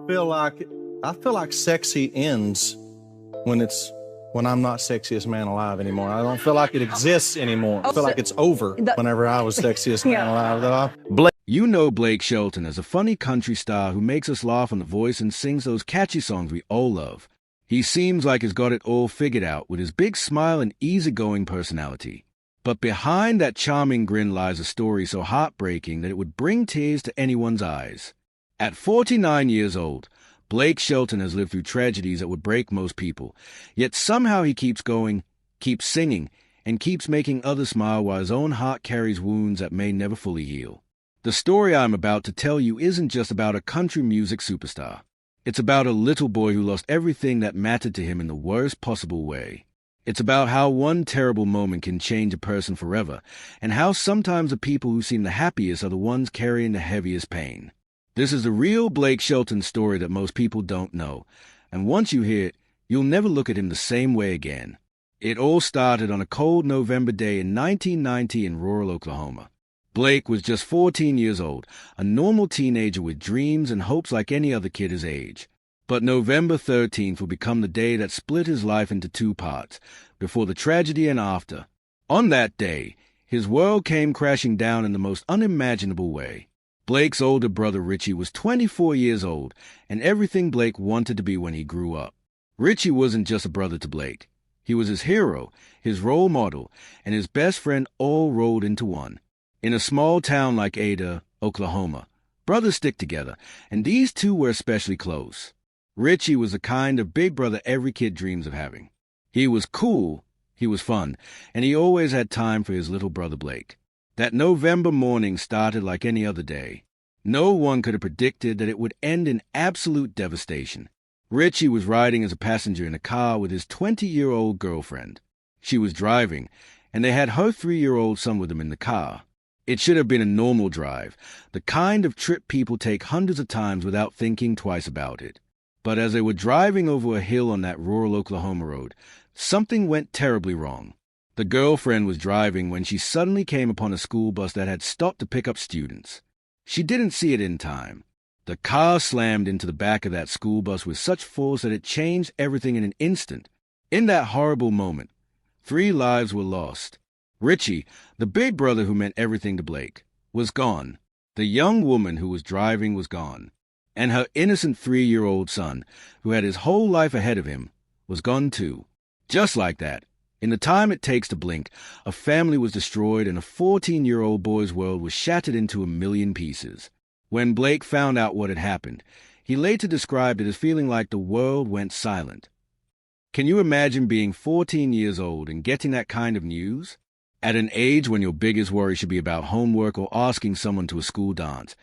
feel like I feel like sexy ends when I'm not sexiest man alive anymore. I don't feel like it exists anymore. I feel like it's over whenever I was sexiest man alive. You know Blake Shelton as a funny country star who makes us laugh on The Voice and sings those catchy songs we all love. He seems like he's got it all figured out with his big smile and easygoing personality. But behind that charming grin lies a story so heartbreaking that it would bring tears to anyone's eyes. At 49 years old, Blake Shelton has lived through tragedies that would break most people, yet somehow he keeps going, keeps singing, and keeps making others smile while his own heart carries wounds that may never fully heal. The story I'm about to tell you isn't just about a country music superstar. It's about a little boy who lost everything that mattered to him in the worst possible way. It's about how one terrible moment can change a person forever, and how sometimes the people who seem the happiest are the ones carrying the heaviest pain. This is the real Blake Shelton story that most people don't know, and once you hear it, you'll never look at him the same way again. It all started on a cold November day in 1990 in rural Oklahoma. Blake was just 14 years old, a normal teenager with dreams and hopes like any other kid his age. But November 13th will become the day that split his life into two parts, before the tragedy and after. On that day, his world came crashing down in the most unimaginable way. Blake's older brother Richie was 24 years old, and everything Blake wanted to be when he grew up. Richie wasn't just a brother to Blake. He was his hero, his role model, and his best friend all rolled into one. In a small town like Ada, Oklahoma, brothers stick together, and these two were especially close. Richie was the kind of big brother every kid dreams of having. He was cool, he was fun, and he always had time for his little brother Blake. That November morning started like any other day. No one could have predicted that it would end in absolute devastation. Richie was riding as a passenger in a car with his 20-year-old girlfriend. She was driving, and they had her 3-year-old son with them in the car. It should have been a normal drive, the kind of trip people take hundreds of times without thinking twice about it. But as they were driving over a hill on that rural Oklahoma road, something went terribly wrong. The girlfriend was driving when she suddenly came upon a school bus that had stopped to pick up students. She didn't see it in time. The car slammed into the back of that school bus with such force that it changed everything in an instant. In that horrible moment, 3 lives were lost. Richie, the big brother who meant everything to Blake, was gone. The young woman who was driving was gone. And her innocent 3-year-old son, who had his whole life ahead of him, was gone too. Just like that, in the time it takes to blink, a family was destroyed and a 14-year-old boy's world was shattered into a million pieces. When Blake found out what had happened, he later described it as feeling like the world went silent. Can you imagine being 14 years old and getting that kind of news? At an age when your biggest worry should be about homework or asking someone to a school dance,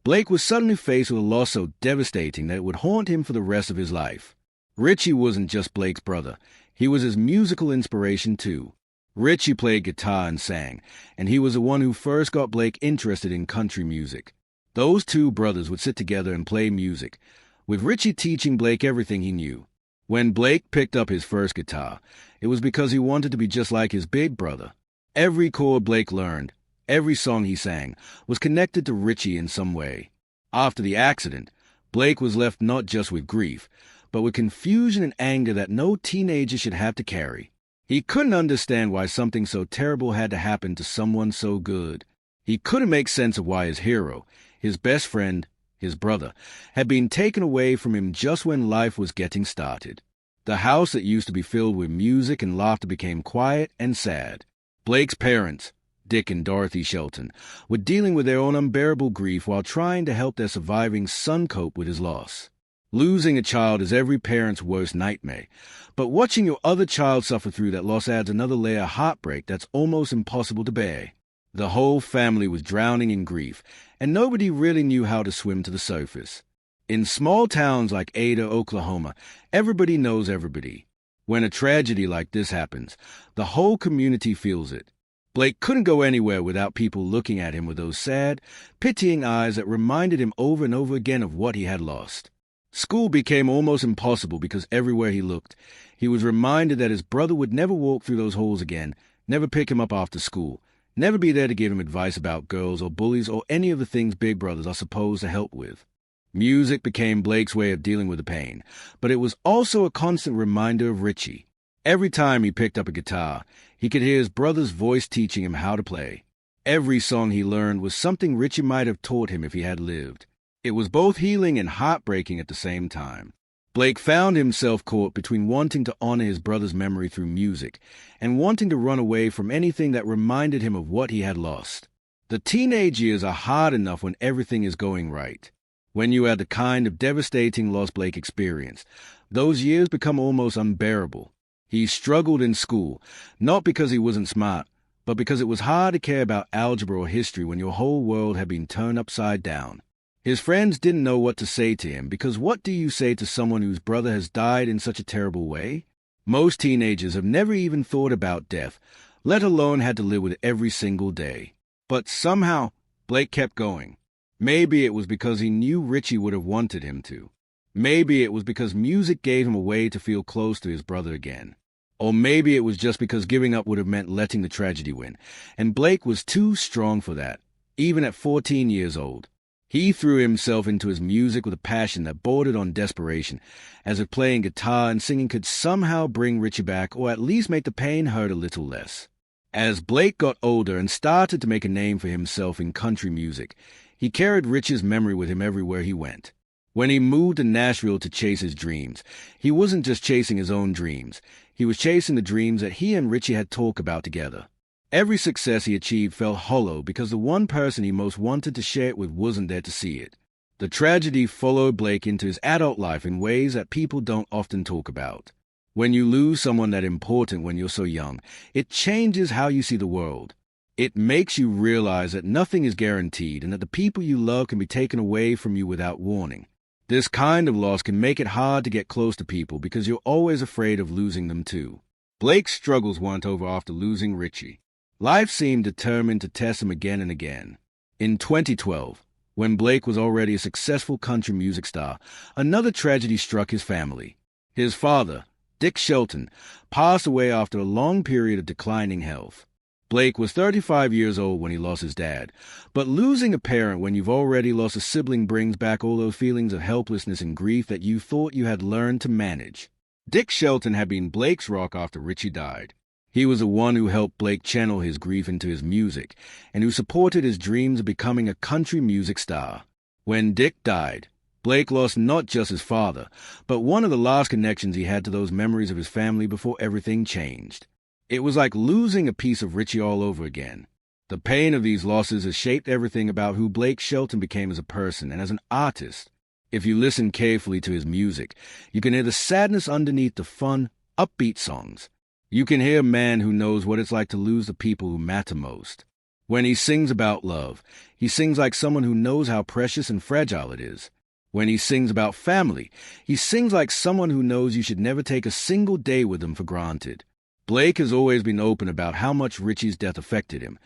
Blake was suddenly faced with a loss so devastating that it would haunt him for the rest of his life. Richie wasn't just Blake's brother. He was his musical inspiration, too. Richie played guitar and sang, and he was the one who first got Blake interested in country music. Those two brothers would sit together and play music, with Richie teaching Blake everything he knew. When Blake picked up his first guitar, it was because he wanted to be just like his big brother. Every chord Blake learned, every song he sang, was connected to Richie in some way. After the accident, Blake was left not just with grief, but with confusion and anger that no teenager should have to carry. He couldn't understand why something so terrible had to happen to someone so good. He couldn't make sense of why his hero, his best friend, his brother, had been taken away from him just when life was getting started. The house that used to be filled with music and laughter became quiet and sad. Blake's parents, Dick and Dorothy Shelton, were dealing with their own unbearable grief while trying to help their surviving son cope with his loss. Losing a child is every parent's worst nightmare, but watching your other child suffer through that loss adds another layer of heartbreak that's almost impossible to bear. The whole family was drowning in grief, and nobody really knew how to swim to the surface. In small towns like Ada, Oklahoma, everybody knows everybody. When a tragedy like this happens, the whole community feels it. Blake couldn't go anywhere without people looking at him with those sad, pitying eyes that reminded him over and over again of what he had lost. School became almost impossible because everywhere he looked, he was reminded that his brother would never walk through those halls again, never pick him up after school, never be there to give him advice about girls or bullies or any of the things big brothers are supposed to help with. Music became Blake's way of dealing with the pain, but it was also a constant reminder of Richie. Every time he picked up a guitar, he could hear his brother's voice teaching him how to play. Every song he learned was something Richie might have taught him if he had lived. It was both healing and heartbreaking at the same time. Blake found himself caught between wanting to honor his brother's memory through music and wanting to run away from anything that reminded him of what he had lost. The teenage years are hard enough when everything is going right. When you had the kind of devastating loss Blake experienced, those years become almost unbearable. He struggled in school, not because he wasn't smart, but because it was hard to care about algebra or history when your whole world had been turned upside down. His friends didn't know what to say to him because what do you say to someone whose brother has died in such a terrible way? Most teenagers have never even thought about death, let alone had to live with it every single day. But somehow, Blake kept going. Maybe it was because he knew Richie would have wanted him to. Maybe it was because music gave him a way to feel close to his brother again. Or maybe it was just because giving up would have meant letting the tragedy win, and Blake was too strong for that, even at 14 years old. He threw himself into his music with a passion that bordered on desperation, as if playing guitar and singing could somehow bring Richie back or at least make the pain hurt a little less. As Blake got older and started to make a name for himself in country music, he carried Richie's memory with him everywhere he went. When he moved to Nashville to chase his dreams, he wasn't just chasing his own dreams. He was chasing the dreams that he and Richie had talked about together. Every success he achieved felt hollow because the one person he most wanted to share it with wasn't there to see it. The tragedy followed Blake into his adult life in ways that people don't often talk about. When you lose someone that important when you're so young, it changes how you see the world. It makes you realize that nothing is guaranteed and that the people you love can be taken away from you without warning. This kind of loss can make it hard to get close to people because you're always afraid of losing them too. Blake's struggles weren't over after losing Richie. Life seemed determined to test him again and again. In 2012, when Blake was already a successful country music star, another tragedy struck his family. His father, Dick Shelton, passed away after a long period of declining health. Blake was 35 years old when he lost his dad, but losing a parent when you've already lost a sibling brings back all those feelings of helplessness and grief that you thought you had learned to manage. Dick Shelton had been Blake's rock after Richie died. He was the one who helped Blake channel his grief into his music, and who supported his dreams of becoming a country music star. When Dick died, Blake lost not just his father, but one of the last connections he had to those memories of his family before everything changed. It was like losing a piece of Richie all over again. The pain of these losses has shaped everything about who Blake Shelton became as a person and as an artist. If you listen carefully to his music, you can hear the sadness underneath the fun, upbeat songs. You can hear a man who knows what it's like to lose the people who matter most. When he sings about love, he sings like someone who knows how precious and fragile it is. When he sings about family, he sings like someone who knows you should never take a single day with them for granted. Blake has always been open about how much Richie's death affected him,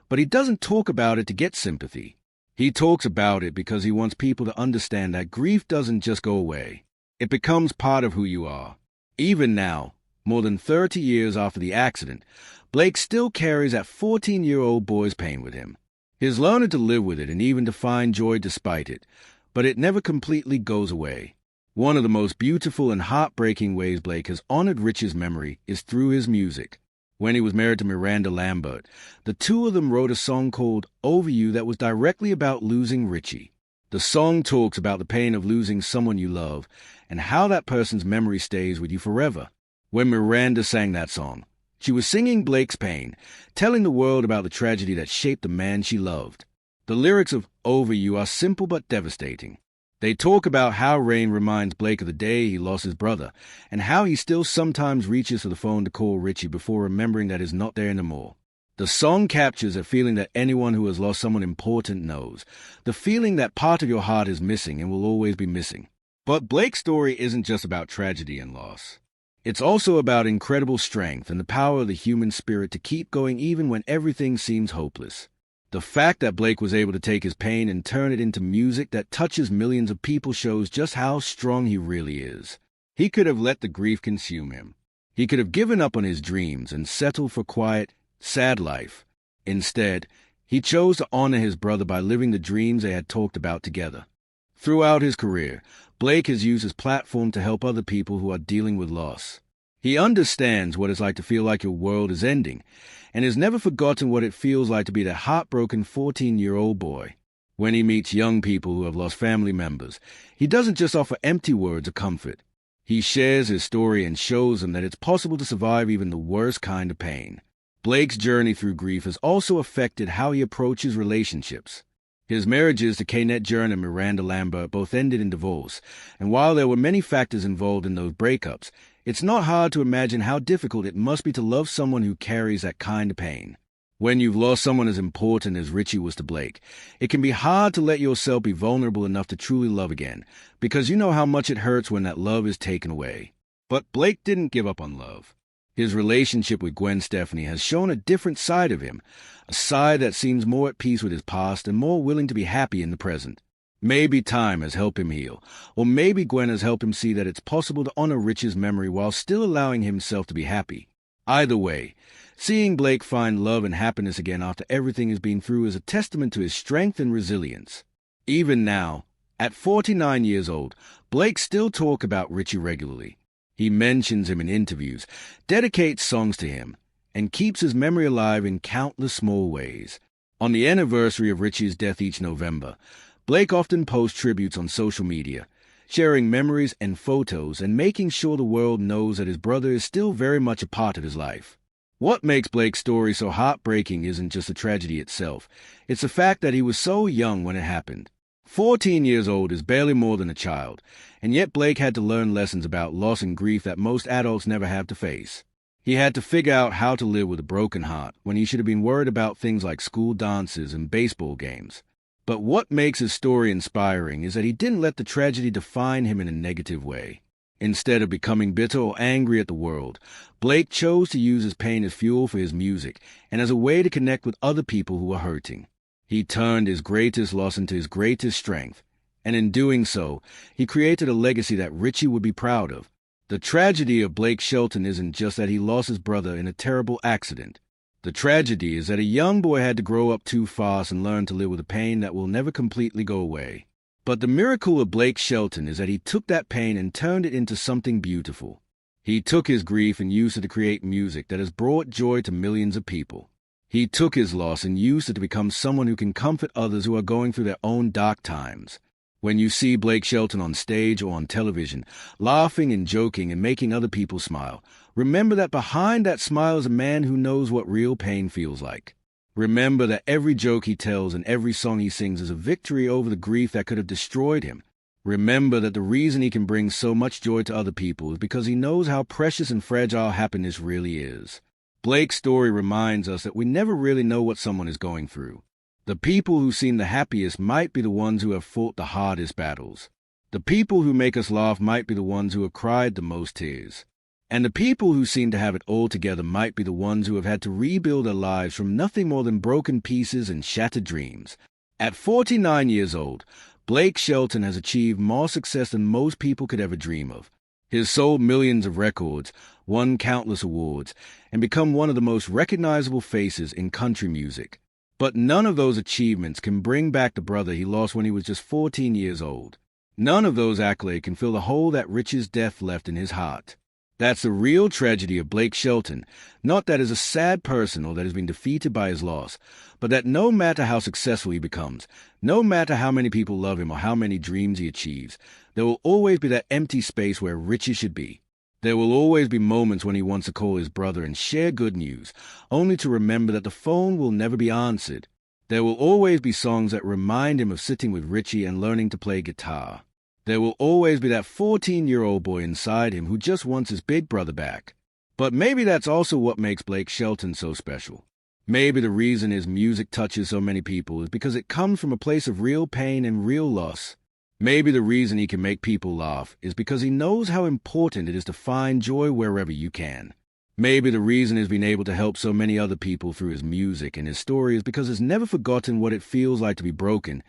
but he doesn't talk about it to get sympathy. He talks about it because he wants people to understand that grief doesn't just go away. It becomes part of who you are. Even now, more than 30 years after the accident, Blake still carries that 14-year-old boy's pain with him. He's learned to live with it and even to find joy despite it, but it never completely goes away. One of the most beautiful and heartbreaking ways Blake has honored Richie's memory is through his music. When he was married to Miranda Lambert, the two of them wrote a song called Over You that was directly about losing Richie. The song talks about the pain of losing someone you love and how that person's memory stays with you forever. When Miranda sang that song, she was singing Blake's pain, telling the world about the tragedy that shaped the man she loved. The lyrics of Over You are simple but devastating. They talk about how rain reminds Blake of the day he lost his brother, and how he still sometimes reaches for the phone to call Richie before remembering that he's not there anymore. The song captures a feeling that anyone who has lost someone important knows, the feeling that part of your heart is missing and will always be missing. But Blake's story isn't just about tragedy and loss. It's also about incredible strength and the power of the human spirit to keep going even when everything seems hopeless. The fact that Blake was able to take his pain and turn it into music that touches millions of people shows just how strong he really is. He could have let the grief consume him. He could have given up on his dreams and settled for quiet, sad life. Instead, he chose to honor his brother by living the dreams they had talked about together. Throughout his career, Blake has used his platform to help other people who are dealing with loss. He understands what it's like to feel like your world is ending, and has never forgotten what it feels like to be that heartbroken 14-year-old boy. When he meets young people who have lost family members, he doesn't just offer empty words of comfort. He shares his story and shows them that it's possible to survive even the worst kind of pain. Blake's journey through grief has also affected how he approaches relationships. His marriages to Kenneth Jern and Miranda Lambert both ended in divorce, and while there were many factors involved in those breakups, it's not hard to imagine how difficult it must be to love someone who carries that kind of pain. When you've lost someone as important as Richie was to Blake, it can be hard to let yourself be vulnerable enough to truly love again, because you know how much it hurts when that love is taken away. But Blake didn't give up on love. His relationship with Gwen Stefani has shown a different side of him, a side that seems more at peace with his past and more willing to be happy in the present. Maybe time has helped him heal, or maybe Gwen has helped him see that it's possible to honor Rich's memory while still allowing himself to be happy. Either way, seeing Blake find love and happiness again after everything he's been through is a testament to his strength and resilience. Even now, at 49 years old, Blake still talks about Richie regularly. He mentions him in interviews, dedicates songs to him, and keeps his memory alive in countless small ways. On the anniversary of Richie's death each November, Blake often posts tributes on social media, sharing memories and photos and making sure the world knows that his brother is still very much a part of his life. What makes Blake's story so heartbreaking isn't just the tragedy itself, it's the fact that he was so young when it happened. 14 years old is barely more than a child, and yet Blake had to learn lessons about loss and grief that most adults never have to face. He had to figure out how to live with a broken heart when he should have been worried about things like school dances and baseball games. But what makes his story inspiring is that he didn't let the tragedy define him in a negative way. Instead of becoming bitter or angry at the world, Blake chose to use his pain as fuel for his music and as a way to connect with other people who were hurting. He turned his greatest loss into his greatest strength, and in doing so, he created a legacy that Richie would be proud of. The tragedy of Blake Shelton isn't just that he lost his brother in a terrible accident. The tragedy is that a young boy had to grow up too fast and learn to live with a pain that will never completely go away. But the miracle of Blake Shelton is that he took that pain and turned it into something beautiful. He took his grief and used it to create music that has brought joy to millions of people. He took his loss and used it to become someone who can comfort others who are going through their own dark times. When you see Blake Shelton on stage or on television, laughing and joking and making other people smile, remember that behind that smile is a man who knows what real pain feels like. Remember that every joke he tells and every song he sings is a victory over the grief that could have destroyed him. Remember that the reason he can bring so much joy to other people is because he knows how precious and fragile happiness really is. Blake's story reminds us that we never really know what someone is going through. The people who seem the happiest might be the ones who have fought the hardest battles. The people who make us laugh might be the ones who have cried the most tears. And the people who seem to have it all together might be the ones who have had to rebuild their lives from nothing more than broken pieces and shattered dreams. At 49 years old, Blake Shelton has achieved more success than most people could ever dream of. He has sold millions of records, won countless awards, and become one of the most recognizable faces in country music. But none of those achievements can bring back the brother he lost when he was just 14 years old. None of those accolades can fill the hole that Rich's death left in his heart. That's the real tragedy of Blake Shelton, not that he's a sad person or that he's been defeated by his loss, but that no matter how successful he becomes, no matter how many people love him or how many dreams he achieves, there will always be that empty space where Richie should be. There will always be moments when he wants to call his brother and share good news, only to remember that the phone will never be answered. There will always be songs that remind him of sitting with Richie and learning to play guitar. There will always be that 14-year-old boy inside him who just wants his big brother back. But maybe that's also what makes Blake Shelton so special. Maybe the reason his music touches so many people is because it comes from a place of real pain and real loss. Maybe the reason he can make people laugh is because he knows how important it is to find joy wherever you can. Maybe the reason he's been able to help so many other people through his music and his story is because he's never forgotten what it feels like to be broken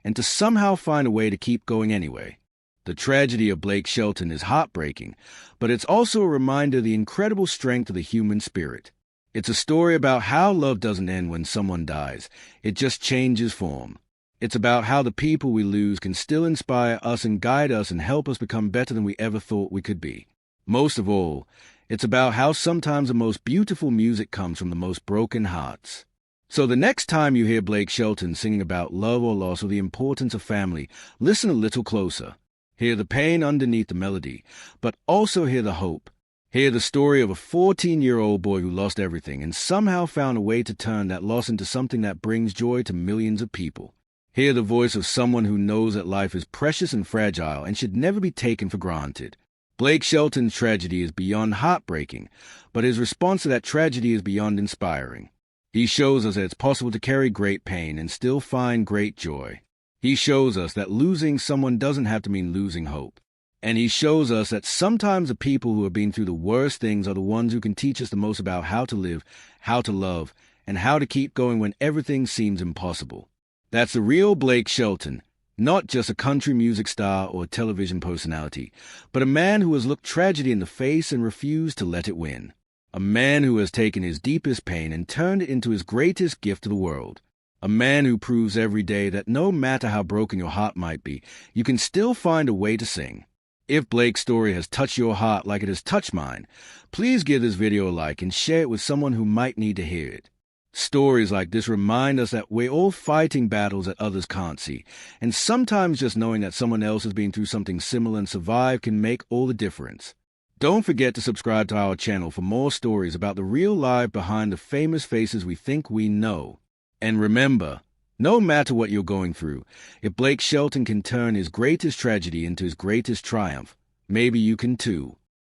and to somehow find a way to keep going anyway. The tragedy of Blake Shelton is heartbreaking, but it's also a reminder of the incredible strength of the human spirit. It's a story about how love doesn't end when someone dies. It just changes form. It's about how the people we lose can still inspire us and guide us and help us become better than we ever thought we could be. Most of all, it's about how sometimes the most beautiful music comes from the most broken hearts. So the next time you hear Blake Shelton singing about love or loss or the importance of family, listen a little closer. Hear the pain underneath the melody, but also hear the hope. Hear the story of a 14-year-old boy who lost everything and somehow found a way to turn that loss into something that brings joy to millions of people. Hear the voice of someone who knows that life is precious and fragile and should never be taken for granted. Blake Shelton's tragedy is beyond heartbreaking, but his response to that tragedy is beyond inspiring. He shows us that it's possible to carry great pain and still find great joy. He shows us that losing someone doesn't have to mean losing hope. And he shows us that sometimes the people who have been through the worst things are the ones who can teach us the most about how to live, how to love, and how to keep going when everything seems impossible. That's the real Blake Shelton, not just a country music star or television personality, but a man who has looked tragedy in the face and refused to let it win. A man who has taken his deepest pain and turned it into his greatest gift to the world. A man who proves every day that no matter how broken your heart might be, you can still find a way to sing. If Blake's story has touched your heart like it has touched mine, please give this video a like and share it with someone who might need to hear it. Stories like this remind us that we're all fighting battles that others can't see, and sometimes just knowing that someone else has been through something similar and survived can make all the difference. Don't forget to subscribe to our channel for more stories about the real life behind the famous faces we think we know. And remember, no matter what you're going through, if Blake Shelton can turn his greatest tragedy into his greatest triumph, maybe you can too.